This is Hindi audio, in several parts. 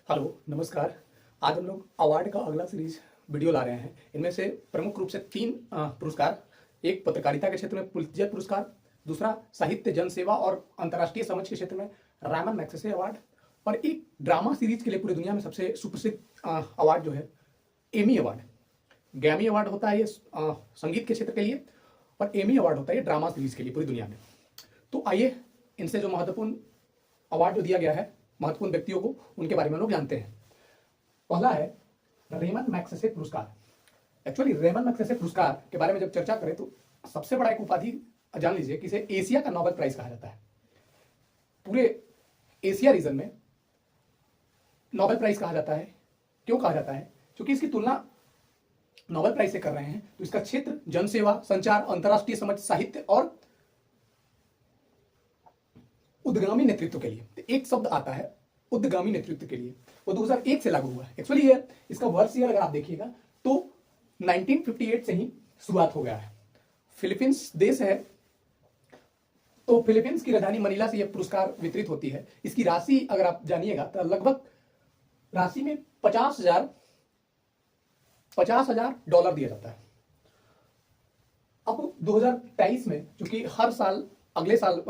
हेलो, नमस्कार। आज हम लोग अवार्ड का अगला सीरीज वीडियो ला रहे हैं। इनमें से प्रमुख रूप से 3 पुरस्कार, एक पत्रकारिता के क्षेत्र में पुलित्जर पुरस्कार, दूसरा साहित्य जन सेवा और अंतर्राष्ट्रीय समझ के क्षेत्र में रामन मैग्सेसे अवार्ड, और एक ड्रामा सीरीज के लिए पूरी दुनिया में सबसे सुप्रसिद्ध अवार्ड जो है एमी अवार्ड। ग्रैमी अवार्ड होता है ये संगीत के क्षेत्र के लिए, और एमी अवार्ड होता है ये ड्रामा सीरीज के लिए पूरी दुनिया में। तो आइए इनसे जो महत्वपूर्ण अवार्ड जो दिया गया है महत्वपूर्ण व्यक्तियों को, उनके बारे में लोग जानते हैं। पहला है रेमन मैग्सेसे पुरस्कार। एक्चुअली रेमन मैग्सेसे पुरस्कार के बारे में जब चर्चा करें तो सबसे बड़ा एक उपाधि जान लीजिए कि इसे एशिया का नोबेल प्राइज कहा जाता है। पूरे एशिया रीजन में नोबेल प्राइज कहा जाता है। क्यों कहा जाता है? क्योंकि इसकी तुलना नोबेल प्राइज से कर रहे हैं तो इसका क्षेत्र जनसेवा, संचार, अंतर्राष्ट्रीय समझ, साहित्य और उद्गामी नेतृत्व के लिए। तो एक शब्द आता है उद्गामी नेतृत्व के लिए, वो 2001 से लागू हुआ है। एक्चुअली ये इसका वर्ष ईयर अगर आप देखिएगा तो 1958 से ही शुरुआत हो गया है। फिलीपींस देश है, तो फिलीपींस की राजधानी मनीला से यह पुरस्कार वितरित होती है। इसकी राशि अगर आप जानिएगा तो लगभग राशि में 50,000 डॉलर दिया जाता है। अब 2023 में, चूंकि हर साल अगले साल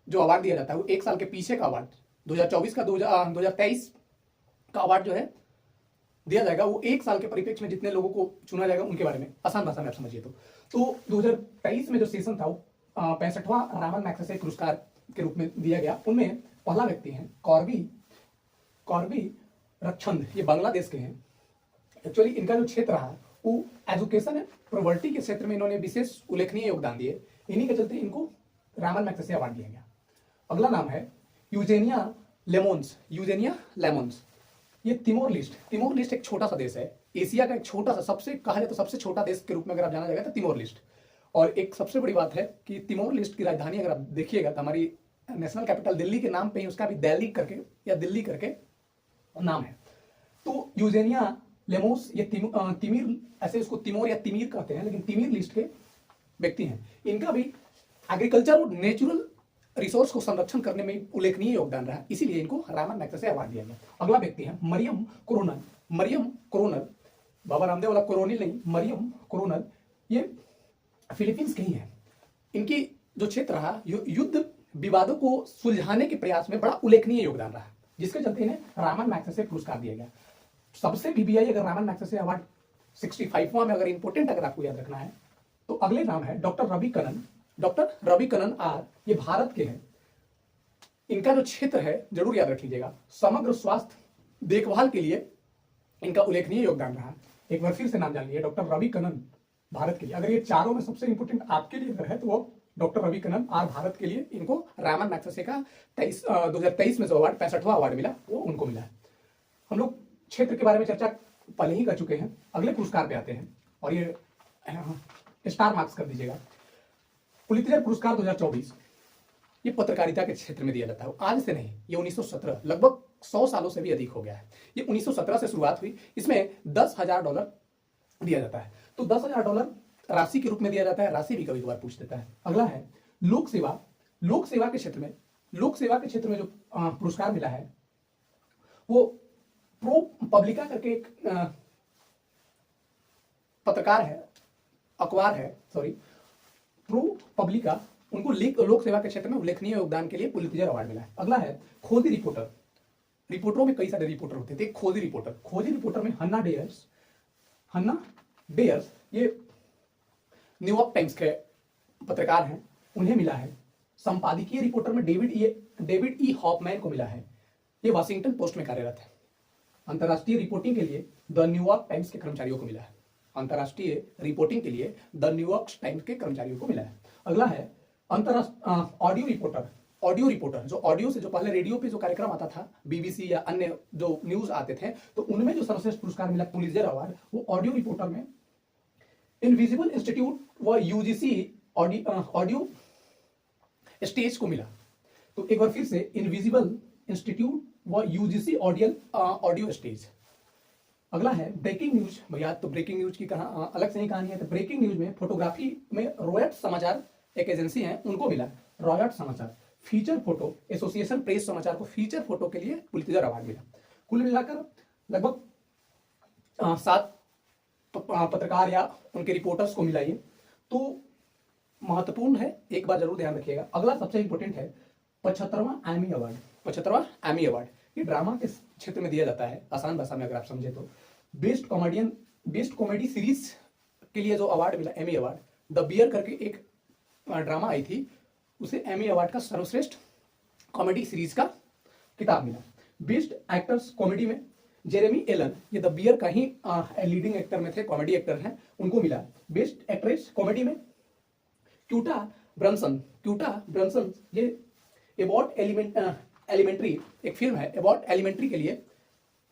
जो अवार्ड दिया जाता है वो एक साल के पीछे का अवार्ड 2024 का 2023 का अवार्ड जो है दिया जाएगा, वो एक साल के परिप्रेक्ष्य में जितने लोगों को चुना जाएगा उनके बारे में आसान भाषा में आप समझिए। तो 2023 में जो सेशन था वो 65वां रामन मैग्सेसे पुरस्कार के रूप में दिया गया। उनमें पहला व्यक्ति है कॉर्बी रक्षंद। ये बांग्लादेश के हैं। एक्चुअली इनका जो क्षेत्र रहा वो एजुकेशन है, प्रॉपर्टी के क्षेत्र में इन्होंने विशेष उल्लेखनीय योगदान दिए। इन्हीं के चलते इनको रामन मैग्सेसे अवार्ड दिया गया। अगला नाम है यूजेनिया लेमोन्स। ये तिमोर लिस्ट एक छोटा सा देश है, एशिया का एक छोटा सा, सबसे कहा जाए तो सबसे छोटा देश के रूप में अगर आप जाना जाएगा तो तिमोर लिस्ट। और एक सबसे बड़ी बात है कि तिमोर लिस्ट की राजधानी अगर आप देखिएगा तो हमारी नेशनल कैपिटल दिल्ली के नाम पे ही उसका भी दिल्ली करके नाम है। तो यूजेनिया लेमोस ये तिमिर, ऐसे उसको तिमोर या तिमीर कहते हैं, लेकिन तिमिर लिस्ट के व्यक्ति हैं। इनका भी एग्रीकल्चर और नेचुरल रिसोर्स को संरक्षण करने में उल्लेखनीय योगदान रहा, इसीलिए इनको रामन मैग्सेसे अवार्ड दिया गया। अगला व्यक्ति है मरियम कोरोनल। बाबा रामदेव वाला कोरोनिल नहीं, मरियम कोरोनल। ये फिलीपींस के ही है। इनकी जो क्षेत्र रहा युद्ध विवादों को सुलझाने के प्रयास में बड़ा उल्लेखनीय योगदान रहा, जिसके चलते इन्हें रामन मैग्सेसे पुरस्कार दिया गया। सबसे बीबीआई अगर रामन मैग्सेसे अवार्ड 65वां में अगर इंपोर्टेंट अगर आपको याद रखना है तो अगले नाम है डॉक्टर रवि कनन आर। ये भारत के हैं। इनका जो क्षेत्र है जरूर याद रख लीजिएगा, समग्र स्वास्थ्य देखभाल के लिए इनका उल्लेखनीय योगदान रहा। एक बार फिर से नाम जान लीजिए, डॉक्टर रवि कनन, भारत के लिए। अगर ये चारों में सबसे इंपोर्टेंट आपके लिए अगर है तो वो डॉक्टर रवि कनन आर, भारत के लिए। इनको रामन मैग्सेसे का 2023 में जो अवार्ड 65वां अवार्ड मिला वो उनको मिला है। हम लोग क्षेत्र के बारे में चर्चा पहले ही कर चुके हैं। अगले पुरस्कार पे आते हैं और ये स्टार मार्क्स कर दीजिएगा। पुलित्जर पुरस्कार 2024 ये पत्रकारिता के क्षेत्र में दिया जाता है। आज से नहीं, ये 1917, लगभग 100 सालों से भी अधिक हो गया है। ये 1917 से शुरुआत हुई। इसमें $10,000 दिया जाता है। तो $10,000 राशि के रूप में दिया जाता है। राशि भी कभी कभार पूछ देता है। अगला है लोक सेवा के क्षेत्र में जो पुरस्कार मिला है वो प्रो पब्लिका करके एक पत्रकार है, अखबार है, प्रो पब्लिका, उनको लोक सेवा के क्षेत्र में उल्लेखनीय योगदान के लिए पुलित्जर अवार्ड मिला है। अगला है खोजी रिपोर्टर। रिपोर्टरों में कई सारे रिपोर्टर होते थे। खोजी रिपोर्टर में हन्ना डेयर्स, ये न्यूयॉर्क टाइम्स के पत्रकार हैं, उन्हें मिला है। संपादकीय रिपोर्टर में डेविड ई हॉफमैन को मिला है। ये वाशिंगटन पोस्ट में कार्यरत है। अंतर्राष्ट्रीय रिपोर्टिंग के लिए द न्यूयॉर्क टाइम्स के कर्मचारियों को मिला है। अगला है ऑडियो रिपोर्टर, जो ऑडियो से, जो पहले रेडियो पे जो कार्यक्रम आता था, बीबीसी या अन्य जो न्यूज आते थे, तो उनमें जो सर्वश्रेष्ठ पुरस्कार मिला पुलित्जर अवार्ड, वो ऑडियो रिपोर्टर में इनविजिबल इंस्टीट्यूट व यूजीसी ऑडियो स्टेज को मिला। तो एक बार फिर से इनविजिबल इंस्टीट्यूट व यूजीसी ऑडियो स्टेज। अगला है ब्रेकिंग न्यूज। भैया तो ब्रेकिंग न्यूज की अलग से ही कहानी है। तो ब्रेकिंग न्यूज में फोटोग्राफी में रॉयट्स समाचार एक एजेंसी है, उनको मिला रॉयट्स समाचार। फीचर फोटो एसोसिएशन प्रेस समाचार को फीचर फोटो के लिए पुलित्जर अवार्ड मिला। कुल मिलाकर लगभग 7 पत्रकार या उनके रिपोर्टर्स को मिला ये, तो महत्वपूर्ण है, एक बार जरूर ध्यान रखिएगा। अगला सबसे इंपॉर्टेंट है 75वां एमी अवार्ड। 75वां एमी अवार्ड ये ड्रामा के क्षेत्र में दिया जाता है, आसान भाषा में अगर आप समझे तो। बेस्ट कॉमेडी सीरीज के लिए जो अवार्ड मिला एमी अवार्ड, द बियर करके एक ड्रामा आई थी, उसे एमी अवार्ड का सर्वश्रेष्ठ कॉमेडी सीरीज का किताब मिला। बेस्ट एक्टर्स कॉमेडी में जेरेमी एलन, ये द बियर का ही लीडिंग एक्टर में थे, कॉमेडी एक्टर हैं, उनको मिला। बेस्ट एक्ट्रेस कॉमेडी में क्यूटा ब्रंसन, ये अबाउट एलिमेंट्री एक फिल्म है, अबाउट एलिमेंट्री के लिए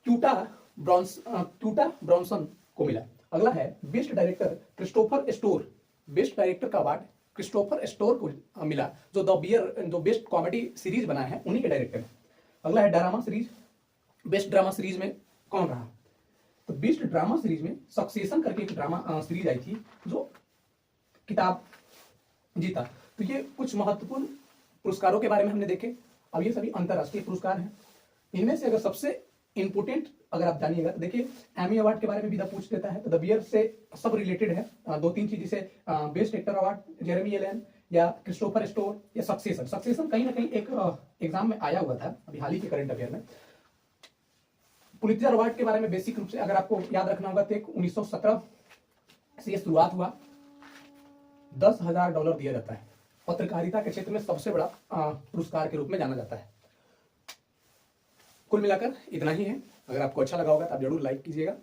क्यूटा ब्रॉन्सन को मिला। अगला है best director Christopher store, best director का अवार्ड क्रिस्टोफर स्टोर को मिला, जो द बियर जो बेस्ट कॉमेडी सीरीज बना है उन्हीं के डायरेक्टर। अगला है drama series, best drama series में कौन रहा? तो बेस्ट ड्रामा सीरीज में सक्सेशन करके एक ड्रामा सीरीज आई थी जो किताब जीता। तो ये कुछ महत्वपूर्ण पुरस्कारों के बारे में हमने देखे। अब ये सभी अंतरराष्ट्रीय पुरस्कार हैं, इनमें से अगर सबसे इंपोर्टेंट अगर आप जानिएगा तो देखिए एमी अवार्ड के बारे में भी पूछ देता है, तो द बियर से सब रिलेटेड है। 2-3 चीज, जैसे best actor award Jeremy Allen या क्रिस्टोफर स्टोर या सक्सेशन कहीं ना कहीं एक एग्जाम में आया हुआ था अभी हाल ही के करंट अफेयर में। पुलित्जर अवार्ड के बारे में बेसिक रूप से अगर आपको याद रखना होगा तो 1917 से ये शुरुआत हुआ, $10,000 दिया जाता है, पत्रकारिता के क्षेत्र में सबसे बड़ा पुरस्कार के रूप में जाना जाता है। कुल मिलाकर इतना ही है। अगर आपको अच्छा लगा होगा तो आप जरूर लाइक कीजिएगा।